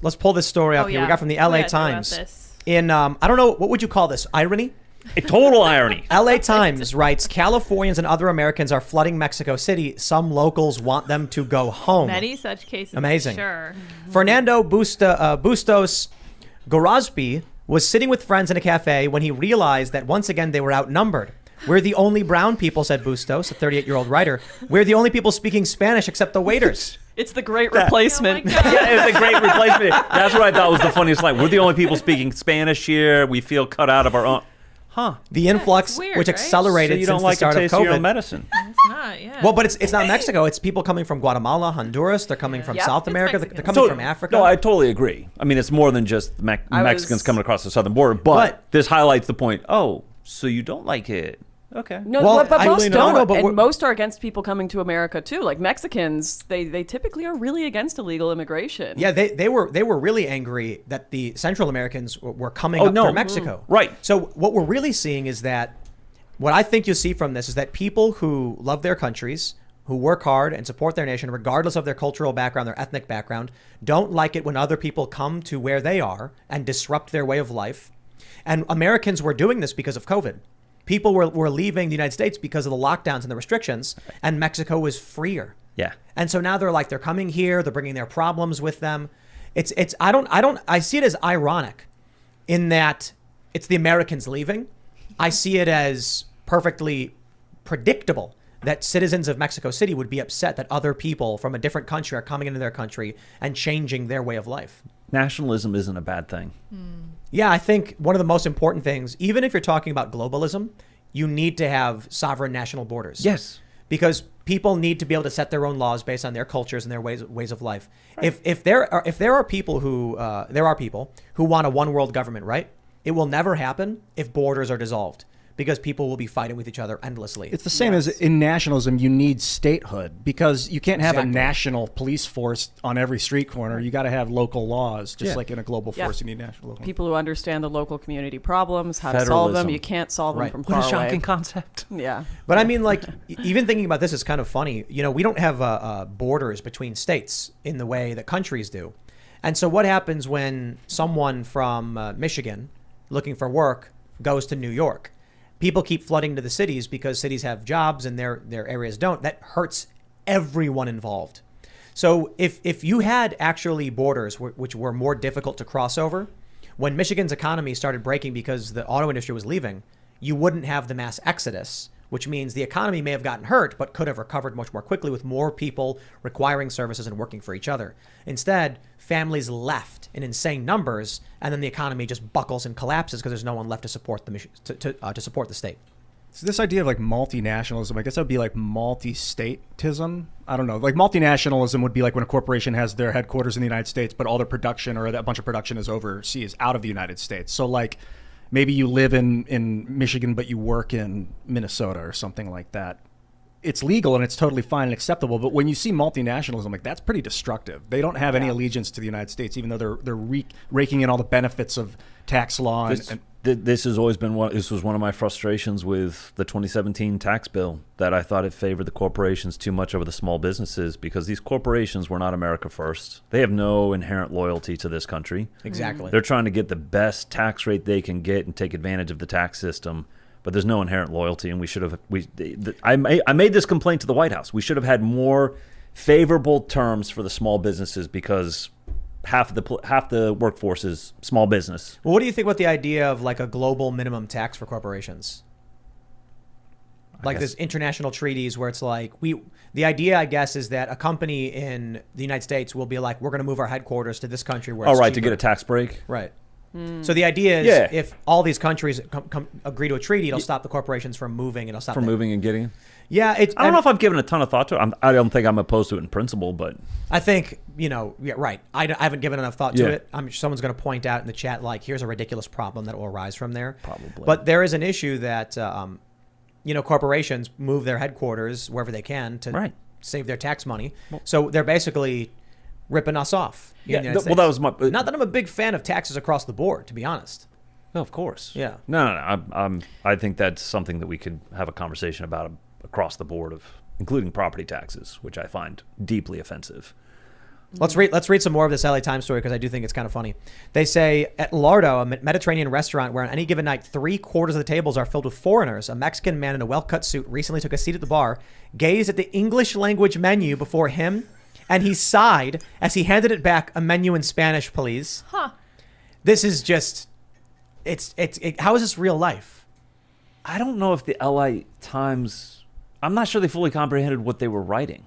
Let's pull this story up here. We got from the LA Times. In, I don't know, what would you call this? Irony? A total irony. LA Times writes, Californians and other Americans are flooding Mexico City. Some locals want them to go home. Many such cases. Amazing. Sure. Fernando Bustos Gorazpi was sitting with friends in a cafe when he realized that once again they were outnumbered. We're the only brown people, said Bustos, a 38-year-old writer. We're the only people speaking Spanish except the waiters. It's the great replacement. Oh Yeah, it's a great replacement. That's what I thought was the funniest line. We're the only people speaking Spanish here. We feel cut out of our own. Huh. The influx, weird, which right? accelerated So you don't since like the start the of taste of your own COVID. medicine. It's not, yeah. Well, but it's not Mexico. It's people coming from Guatemala, Honduras. They're coming from Yep. South It's America. Mexican. They're coming from Africa. No, I totally agree. I mean, it's more than just Mexicans coming across the southern border, but this highlights the point. Oh, so you don't like it. Okay. No, Well, but I most really don't, don't know, but and most are against people coming to America too. Like Mexicans, they typically are really against illegal immigration. Yeah, they were really angry that the Central Americans were coming up through Mexico. Right. So what we're really seeing is that what I think you'll see from this is that people who love their countries, who work hard and support their nation, regardless of their cultural background, their ethnic background, don't like it when other people come to where they are and disrupt their way of life. And Americans were doing this because of COVID. People were leaving the United States because of the lockdowns and the restrictions, and Mexico was freer. Yeah. And so now they're coming here, they're bringing their problems with them. I see it as ironic in that it's the Americans leaving. I see it as perfectly predictable that citizens of Mexico City would be upset that other people from a different country are coming into their country and changing their way of life. Nationalism isn't a bad thing. Yeah, I think one of the most important things, even if you're talking about globalism, you need to have sovereign national borders. Yes. Because people need to be able to set their own laws based on their cultures and their ways of life. Right. If there are people who want a one world government, right? It will never happen if borders are dissolved, because people will be fighting with each other endlessly. It's the same as in nationalism. You need statehood, because you can't have Exactly. a national police force on every street corner. You got to have local laws, just like in a global force, you need national local. People who understand the local community problems, how to solve them. You can't solve them from far What a away. shocking concept. Yeah. But I mean, like, even thinking about this is kind of funny. You know, we don't have borders between states in the way that countries do. And so what happens when someone from Michigan looking for work goes to New York? People keep flooding to the cities because cities have jobs and their areas don't. That hurts everyone involved. So if you had actually borders which were more difficult to cross over, when Michigan's economy started breaking because the auto industry was leaving, you wouldn't have the mass exodus, which means the economy may have gotten hurt, but could have recovered much more quickly with more people requiring services and working for each other. Instead, families left in insane numbers, and then the economy just buckles and collapses because there's no one left to support to support the state. So this idea of like multinationalism, I guess that would be like multi-statism. I don't know. Like multinationalism would be like when a corporation has their headquarters in the United States, but all their production or that bunch of production is overseas, out of the United States. So like maybe you live in Michigan, but you work in Minnesota or something like that. It's legal and it's totally fine and acceptable. But when you see multinationalism, like that's pretty destructive. They don't have any allegiance to the United States, even though they're raking in all the benefits of tax law. This has always been this was one of my frustrations with the 2017 tax bill, that I thought it favored the corporations too much over the small businesses, because these corporations were not America first. They have no inherent loyalty to this country. Exactly. They're trying to get the best tax rate they can get and take advantage of the tax system, but there's no inherent loyalty. And we should have. I made this complaint to the White House. We should have had more favorable terms for the small businesses, because half the workforce is small business. Well, what do you think about the idea of like a global minimum tax for corporations? Like there's international treaties where it's like the idea, I guess, is that a company in the United States will be like, we're going to move our headquarters to this country where it's cheaper. To get a tax break. Right. So the idea is if all these countries agree to a treaty, it'll stop the corporations from moving, and it'll stop from moving and getting it. Yeah, I don't know if I've given a ton of thought to it. I don't think I'm opposed to it in principle, but I think, right. I haven't given enough thought to it. I'm sure someone's going to point out in the chat, like, here's a ridiculous problem that will arise from there. Probably. But there is an issue that, corporations move their headquarters wherever they can to save their tax money. So they're basically ripping us off. Yeah. Well, that was my. Not that I'm a big fan of taxes across the board, to be honest. No, of course. Yeah. No. I think that's something that we could have a conversation about across the board, including property taxes, which I find deeply offensive. Let's read some more of this LA Times story because I do think it's kind of funny. They say at Lardo, a Mediterranean restaurant where on any given night 3/4 of the tables are filled with foreigners, a Mexican man in a well-cut suit recently took a seat at the bar, gazed at the English language menu before him, and he sighed as he handed it back. A menu in Spanish, please. Huh. This is just, how is this real life? I don't know if the LA Times, I'm not sure they fully comprehended what they were writing.